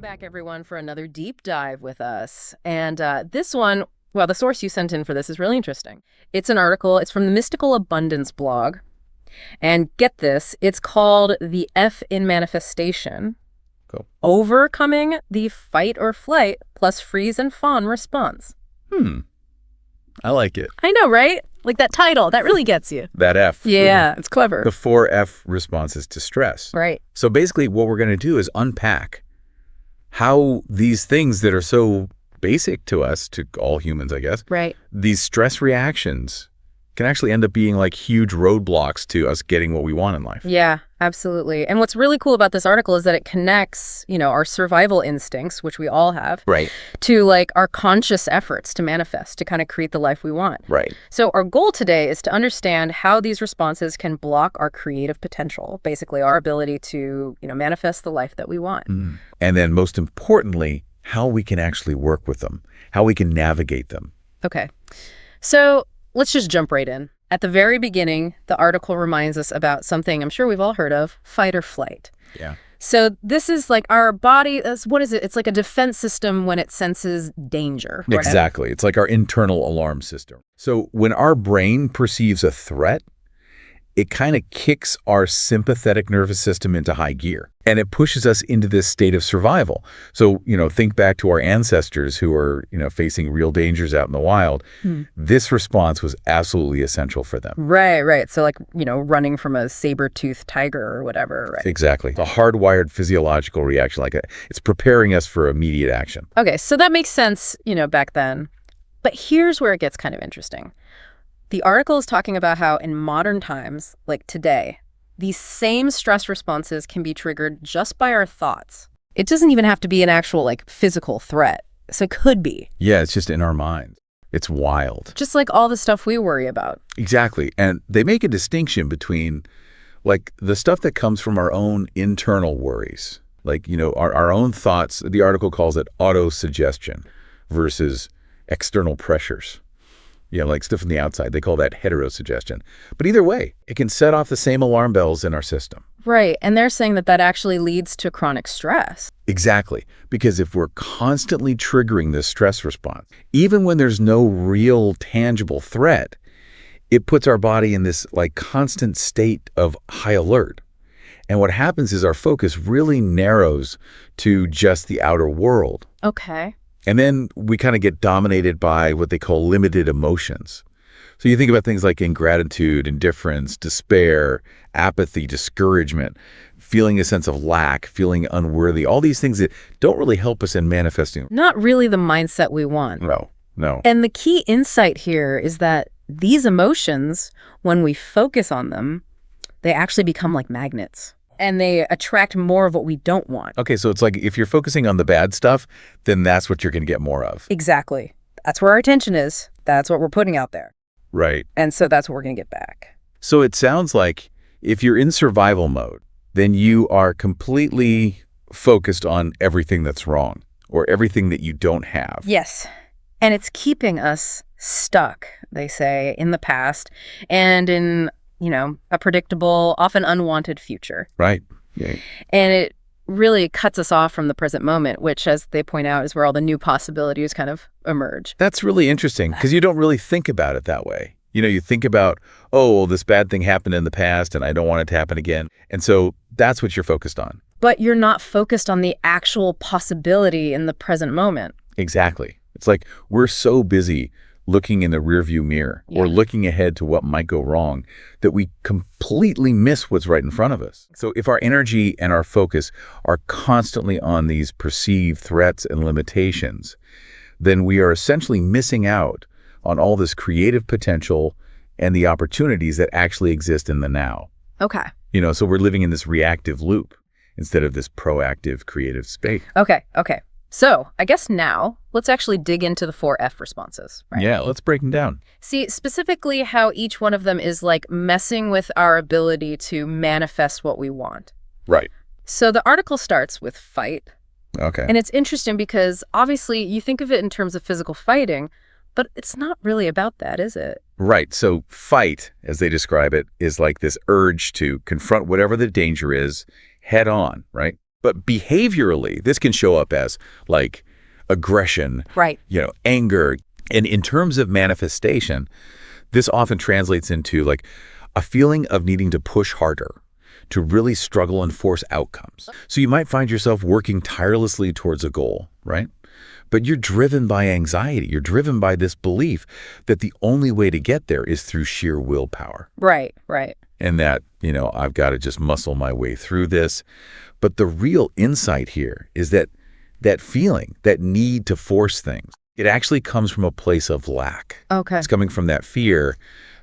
Welcome back, everyone, for another deep dive with us. And this one, well, the source you sent in for this is really interesting. It's an article. It's from the Mystical Abundance blog. And get this, it's called The F in Manifestation. Cool. Overcoming the fight or flight plus freeze and fawn response. I like it. I know, right? Like that title, that really gets you. That F. Yeah, it's clever. The 4F responses to stress. Right. So basically what we're going to do is unpack how these things that are so basic to us, to all humans, I guess, Right. these stress reactions can actually end up being like huge roadblocks to us getting what we want in life. Yeah, absolutely. And what's really cool about this article is that it connects, our survival instincts, which we all have, Right. to like our conscious efforts to manifest, to kind of create the life we want. Right. So our goal today is to understand how these responses can block our creative potential, basically our ability to, manifest the life that we want. And then most importantly, how we can actually work with them, how we can navigate them. Okay. So let's just jump right in. At the very beginning, the article reminds us about something I'm sure we've all heard of, fight or flight. Yeah. So this is like our body, what is it? It's like a defense system when it senses danger. Right? Exactly. It's like our internal alarm system. So when our brain perceives a threat, it kind of kicks our sympathetic nervous system into high gear, and it pushes us into this state of survival. So, think back to our ancestors who are, facing real dangers out in the wild. This response was absolutely essential for them. Right. So like, running from a saber-toothed tiger or whatever, right? Exactly. A hardwired physiological reaction, it's preparing us for immediate action. Okay, so that makes sense, back then. But here's where it gets kind of interesting. The article is talking about how in modern times, like today, these same stress responses can be triggered just by our thoughts. It doesn't even have to be an actual physical threat. So it could be. Yeah, it's just in our minds. It's wild. Just like all the stuff we worry about. Exactly. And they make a distinction between the stuff that comes from our own internal worries, our own thoughts. The article calls it auto-suggestion versus external pressures. Like stuff from the outside. They call that heterosuggestion. But either way, it can set off the same alarm bells in our system. Right. And they're saying that actually leads to chronic stress. Exactly. Because if we're constantly triggering this stress response, even when there's no real tangible threat, it puts our body in this constant state of high alert. And what happens is our focus really narrows to just the outer world. Okay. And then we kind of get dominated by what they call limited emotions. So you think about things like ingratitude, indifference, despair, apathy, discouragement, feeling a sense of lack, feeling unworthy, all these things that don't really help us in manifesting. Not really the mindset we want. No. And the key insight here is that these emotions, when we focus on them, they actually become like magnets. And they attract more of what we don't want. Okay, so it's like if you're focusing on the bad stuff, then that's what you're going to get more of. Exactly. That's where our attention is. That's what we're putting out there. Right. And so that's what we're going to get back. So it sounds like if you're in survival mode, then you are completely focused on everything that's wrong or everything that you don't have. Yes. And it's keeping us stuck, they say, in the past and in a predictable, often unwanted future. Right. Yeah. And it really cuts us off from the present moment, which, as they point out, is where all the new possibilities kind of emerge. That's really interesting because you don't really think about it that way. You think about, this bad thing happened in the past and I don't want it to happen again. And so that's what you're focused on. But you're not focused on the actual possibility in the present moment. Exactly. It's like we're so busy looking in the rearview mirror or looking ahead to what might go wrong that we completely miss what's right in front of us. So if our energy and our focus are constantly on these perceived threats and limitations, then we are essentially missing out on all this creative potential and the opportunities that actually exist in the now. Okay. So we're living in this reactive loop instead of this proactive creative space. Okay. So I guess now let's actually dig into the 4F responses. Right? Yeah, let's break them down. See, specifically how each one of them is messing with our ability to manifest what we want. Right. So the article starts with fight. Okay. And it's interesting because obviously you think of it in terms of physical fighting, but it's not really about that, is it? Right. So fight, as they describe it, is like this urge to confront whatever the danger is head on, right? But behaviorally, this can show up as like aggression, Right. Anger. And in terms of manifestation, this often translates into like a feeling of needing to push harder, to really struggle and force outcomes. So you might find yourself working tirelessly towards a goal, right? But you're driven by anxiety. You're driven by this belief that the only way to get there is through sheer willpower. Right, right. And that, I've got to just muscle my way through this. But the real insight here is that feeling, that need to force things, it actually comes from a place of lack. Okay. It's coming from that fear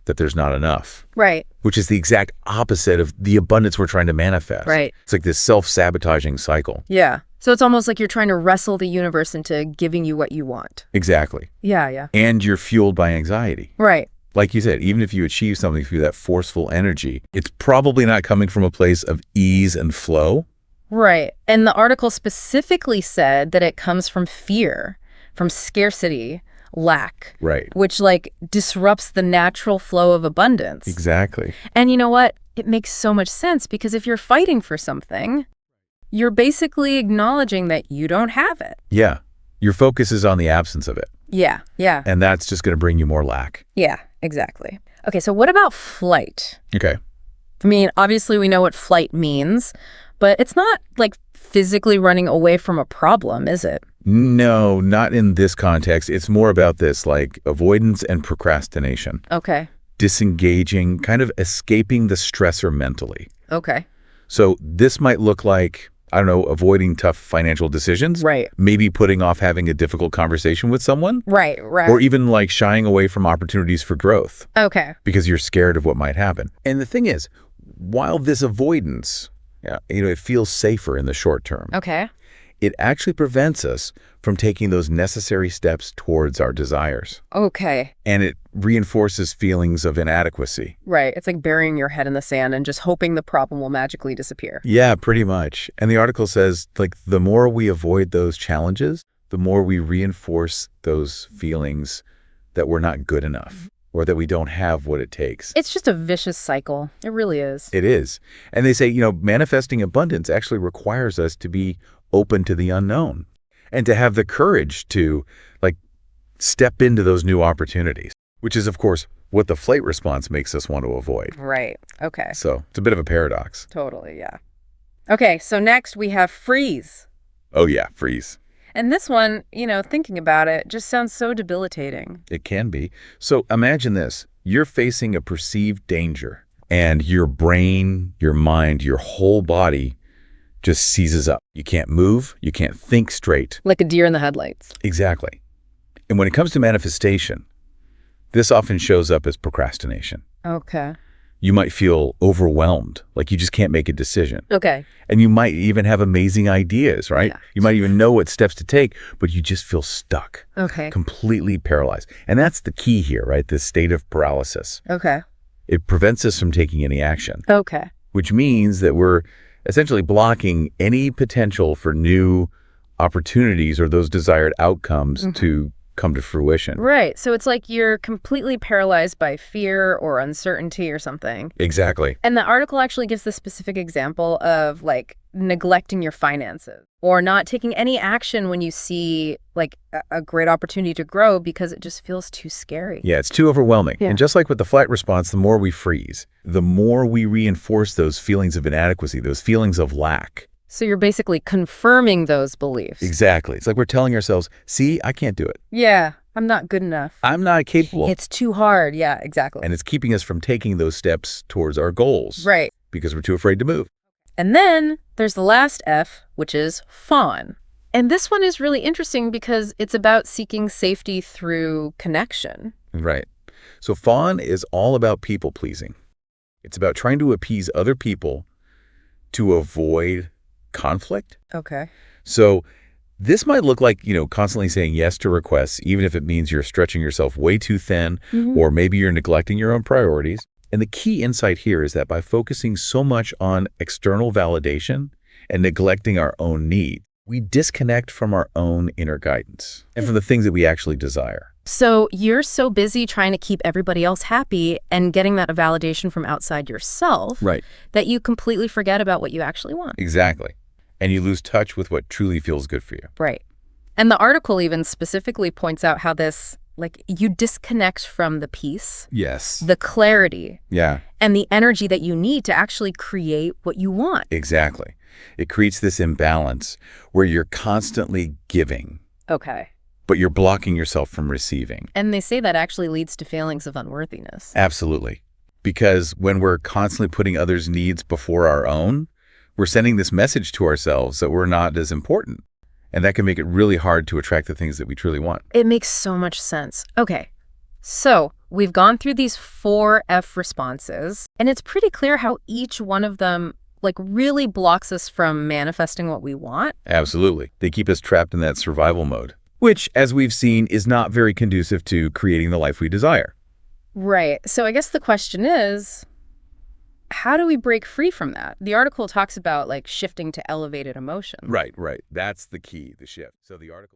that there's not enough. Right. Which is the exact opposite of the abundance we're trying to manifest. Right. It's like this self-sabotaging cycle. Yeah. So it's almost like you're trying to wrestle the universe into giving you what you want. Exactly. Yeah, yeah. And you're fueled by anxiety. Right. Like you said, even if you achieve something through that forceful energy, it's probably not coming from a place of ease and flow. Right. And the article specifically said that it comes from fear, from scarcity, lack. Right. Which disrupts the natural flow of abundance. Exactly. And you know what? It makes so much sense because if you're fighting for something, you're basically acknowledging that you don't have it. Yeah. Your focus is on the absence of it. Yeah, yeah. And that's just going to bring you more lack. Yeah, exactly. Okay, so what about flight? Okay. I mean, obviously we know what flight means, but it's not like physically running away from a problem, is it? No, not in this context. It's more about this, like avoidance and procrastination. Okay. Disengaging, kind of escaping the stressor mentally. Okay. So this might look like, I don't know, avoiding tough financial decisions. Right. Maybe putting off having a difficult conversation with someone. Right, right. Or even like shying away from opportunities for growth. Okay. Because you're scared of what might happen. And the thing is, while this avoidance, it feels safer in the short term. Okay. It actually prevents us from taking those necessary steps towards our desires. Okay. And it reinforces feelings of inadequacy. Right. It's like burying your head in the sand and just hoping the problem will magically disappear. Yeah, pretty much. And the article says, the more we avoid those challenges, the more we reinforce those feelings that we're not good enough or that we don't have what it takes. It's just a vicious cycle. It really is. It is. And they say, manifesting abundance actually requires us to be open to the unknown and to have the courage to step into those new opportunities, which is, of course, what the flight response makes us want to avoid. Right. Okay. So it's a bit of a paradox. Totally, yeah. Okay, so next we have freeze. Oh, yeah, freeze. And this one, thinking about it, just sounds so debilitating. It can be. So imagine this. You're facing a perceived danger, and your brain, your mind, your whole body just seizes up. You can't move. You can't think straight. Like a deer in the headlights. Exactly. And when it comes to manifestation, this often shows up as procrastination. Okay. You might feel overwhelmed, like you just can't make a decision. Okay. And you might even have amazing ideas, right? Yeah. You might even know what steps to take, but you just feel stuck. Okay. Completely paralyzed. And that's the key here, right? This state of paralysis. Okay. It prevents us from taking any action. Okay. Which means that we're essentially blocking any potential for new opportunities or those desired outcomes to come to fruition. Right. So it's like you're completely paralyzed by fear or uncertainty or something. Exactly. And the article actually gives the specific example of neglecting your finances or not taking any action when you see a great opportunity to grow because it just feels too scary. Yeah, it's too overwhelming. Yeah. And just like with the flight response, the more we freeze, the more we reinforce those feelings of inadequacy, those feelings of lack. So you're basically confirming those beliefs. Exactly. It's like we're telling ourselves, see, I can't do it. Yeah, I'm not good enough. I'm not capable. It's too hard. Yeah, exactly. And it's keeping us from taking those steps towards our goals. Right. Because we're too afraid to move. And then there's the last F, which is fawn. And this one is really interesting because it's about seeking safety through connection. Right. So fawn is all about people pleasing. It's about trying to appease other people to avoid conflict. Okay. So this might look like, constantly saying yes to requests, even if it means you're stretching yourself way too thin, or maybe you're neglecting your own priorities. And the key insight here is that by focusing so much on external validation and neglecting our own needs, we disconnect from our own inner guidance and from the things that we actually desire. So you're so busy trying to keep everybody else happy and getting that validation from outside yourself Right. that you completely forget about what you actually want. Exactly. And you lose touch with what truly feels good for you. Right. And the article even specifically points out how this, like, you disconnect from the peace, Yes. the clarity, Yeah. and the energy that you need to actually create what you want. Exactly. It creates this imbalance where you're constantly giving, Okay. but you're blocking yourself from receiving. And they say that actually leads to feelings of unworthiness. Absolutely. Because when we're constantly putting others' needs before our own, we're sending this message to ourselves that we're not as important. And that can make it really hard to attract the things that we truly want. It makes so much sense. Okay. So we've gone through these 4 F responses, and it's pretty clear how each one of them really blocks us from manifesting what we want. Absolutely. They keep us trapped in that survival mode, which, as we've seen, is not very conducive to creating the life we desire. Right. So I guess the question is, how do we break free from that? The article talks about shifting to elevated emotion. Right. That's the key, the shift. So the article...